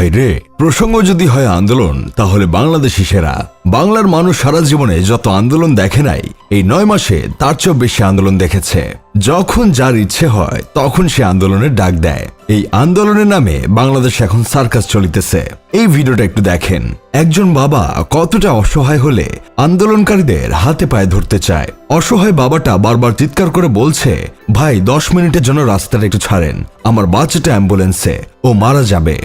ভাই রে, প্রসঙ্গ যদি হয় আন্দোলন, তাহলে বাংলাদেশি সেরা। বাংলার মানুষ সারা জীবনে যত আন্দোলন দেখে নাই, এই 9 মাসে তার চেয়েও বেশি আন্দোলন দেখেছে। যখন যার ইচ্ছে হয় তখন সে আন্দোলনের ডাক দেয়। এই আন্দোলনের নামে বাংলাদেশ এখন সার্কাস চলিতেছে। এই ভিডিওটা একটু দেখেন। একজন বাবা কতটা অসহায় হলে আন্দোলনকারীদের হাতে পায়ে ধরতে চায়। অসহায় বাবাটা বারবার চিৎকার করে বলছে, ভাই 10 মিনিটের জন্য রাস্তাটা একটু ছাড়েন, আমার বাচ্চাটা অ্যাম্বুলেন্সে, ও মারা যাবে।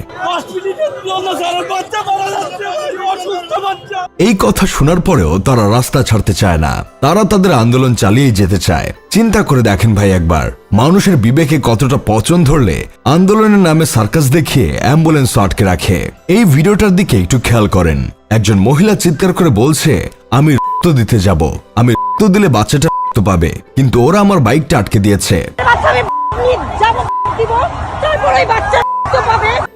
এই কথা শোনার পরেও তারা রাস্তা ছাড়তে চায় না, তারা তাদের আন্দোলন চালিয়ে যেতে চায়। চিন্তা করে দেখেন ভাই একবার, মানুষের বিবেকে কতটা পচন ধরলে আন্দোলনের নামে সার্কাস দেখিয়ে অ্যাম্বুলেন্স আটকে রাখে। এই ভিডিওটার দিকে একটু খেয়াল করেন। একজন মহিলা চিৎকার করে বলছে, আমি রক্ত দিতে যাব, আমি রক্ত দিলে বাচ্চাটা রক্ত পাবে, কিন্তু ওরা আমার বাইকটা আটকে দিয়েছে।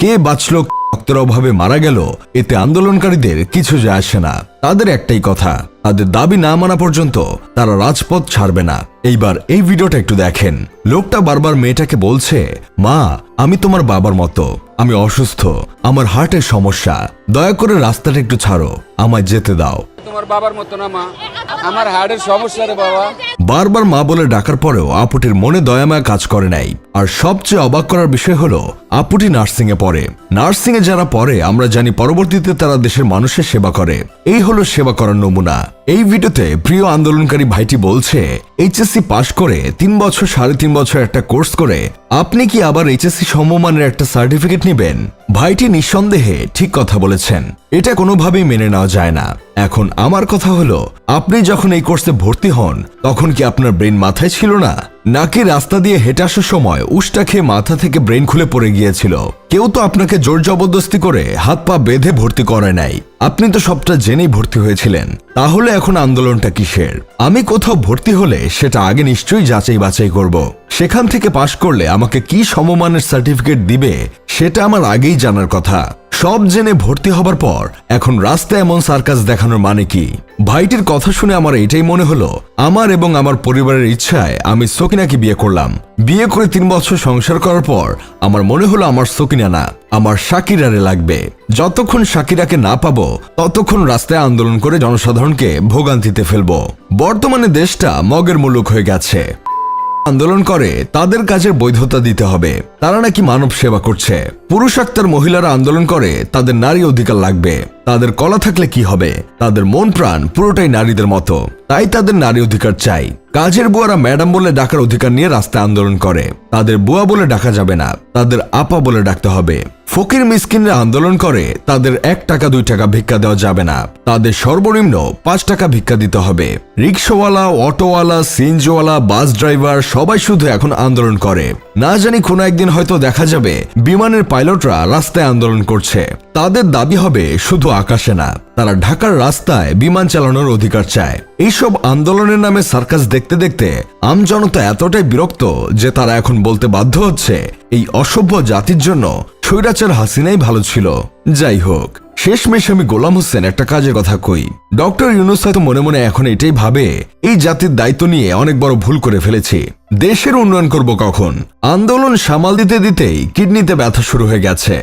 কে বাঁচলো, রক্তের অভাবে মারা গেল, এতে আন্দোলনকারীদের কিছু যায় আসে না। তাদের একটাই কথা, তাদের দাবি না মানা পর্যন্ত তারা রাজপথ ছাড়বে না। এইবার এই ভিডিওটা একটু দেখেন। লোকটা বারবার মেয়েটাকে বলছে, মা আমি তোমার বাবার মতো, আমি অসুস্থ, আমার হার্টের সমস্যা, দয়া করে রাস্তাটা একটু ছাড়ো, আমায় যেতে দাও। তোমার বাবার মতো না মা, আমার হার্টের সমস্যা রে বাবা। বারবার মা বলে ডাকার পরেও আপুটির মনে দয়ামায়া কাজ করে নাই। আর সবচেয়ে অবাক করার বিষয় হলো, আপুটি নার্সিং এ পড়ে। নার্সিং এ যারা পড়ে আমরা জানি পরবর্তীতে তারা দেশের মানুষের সেবা করে। এই হলো সেবা করার নমুনা। এই ভিডিওতে প্রিয় আন্দোলনকারী ভাইটি বলছে, এইচএসসি পাশ করে 3 বছর 3.5 বছর একটা কোর্স করে আপনি কি আবার এইচএসসি সমমানের একটা সার্টিফিকেট নেবেন? ভাইটি নিঃসন্দেহে ঠিক কথা বলেছেন, এটা কোনোভাবেই মেনে নেওয়া যায় না। এখন আমার কথা হলো, আপনি যখন এই কোর্সে ভর্তি হন তখন কি আপনার ব্রেন মাথায় ছিল না, নাকি রাস্তা দিয়ে হেঁটে আসার সময় উষ্টা খেয়ে মাথা থেকে ব্রেন খুলে পড়ে গিয়েছিল? কেউ তো আপনাকে জোর জবরদস্তি করে হাত পা বেঁধে ভর্তি করে নাই, আপনি তো সবটা জেনেই ভর্তি হয়েছিলেন। তাহলে এখন আন্দোলনটা কিসের? আমি কোথাও ভর্তি হলে সেটা আগে নিশ্চয়ই যাচাই বাছাই করব। সেখান থেকে পাশ করলে আমাকে কি সমমানের সার্টিফিকেট দিবে সেটা আমার আগেই জানার কথা। সব জেনে ভর্তি হবার পর এখন রাস্তায় এমন সার্কাস দেখানোর মানে কি? ভাইটির কথা শুনে আমার এটাই মনে হলো, আমার এবং আমার পরিবারের ইচ্ছায় আমি সকিনাকে বিয়ে করলাম। বিয়ে করে 3 বছর সংসার করার পর আমার মনে হলো আমার সকিনা না, আমার শাকিরারে লাগবে। যতক্ষণ শাকিরাকে না পাবো ততক্ষণ রাস্তায় আন্দোলন করে জনসাধারণকে ভোগান্তিতে ফেলবো। বর্তমানে দেশটা মগের মুলুক হয়ে গেছে। আন্দোলন করে তাদের কাজের বৈধতা দিতে হবে, তারা নাকি মানব সেবা করছে। পুরুষাক্তার মহিলারা আন্দোলন করে তাদের নারী অধিকার লাগবে। তাদের কলা থাকলে কি হবে, তাদের মন প্রাণ পুরোটাই নারীদের মতো, তাই তাদের নারী অধিকার চাই। কাজের বুয়ারা ম্যাডাম বলে ডাকার অধিকার নিয়ে রাস্তায় আন্দোলন করে, তাদের বুয়া বলে ডাকা যাবে না, তাদের আপা বলে ডাকতে হবে। ফকির মিসকিনরা আন্দোলন করে তাদের 1 টাকা 2 টাকা ভিক্ষা দেওয়া যাবে না, তাদের সর্বনিম্ন 5 টাকা ভিক্ষা দিতে হবে। রিক্সাওয়ালা, অটোওয়ালা, সিএনজিওয়ালা, বাস ড্রাইভার সবাই শুধু এখন আন্দোলন করে। না জানি কোনো একদিন হয়তো দেখা যাবে বিমানের পাইলটরা রাস্তায় আন্দোলন করছে। তাদের দাবি হবে শুধু আকাশে না, তারা ঢাকার রাস্তায় বিমান চালানোর অধিকার চায়। এইসব আন্দোলনের নামে সার্কাস দেখতে দেখতে আমজনতা এতটাই বিরক্ত যে তারা এখন বলতে বাধ্য হচ্ছে, এই অসভ্য জাতির জন্য স্বৈরাচার হাসিনাই ভালো ছিল। যাই হোক, শেষমেশ আমি গোলাম হোসেন একটা কাজের কথা কই। ডক্টর ইউনূস হয়তো মনে মনে এখন এটাই ভাবে, এই জাতির দায়িত্ব নিয়ে অনেক বড় ভুল করে ফেলেছি, দেশের উন্নয়ন করব কখন? আন্দোলন সামাল দিতে দিতেই কিডনিতে ব্যথা শুরু হয়ে গেছে।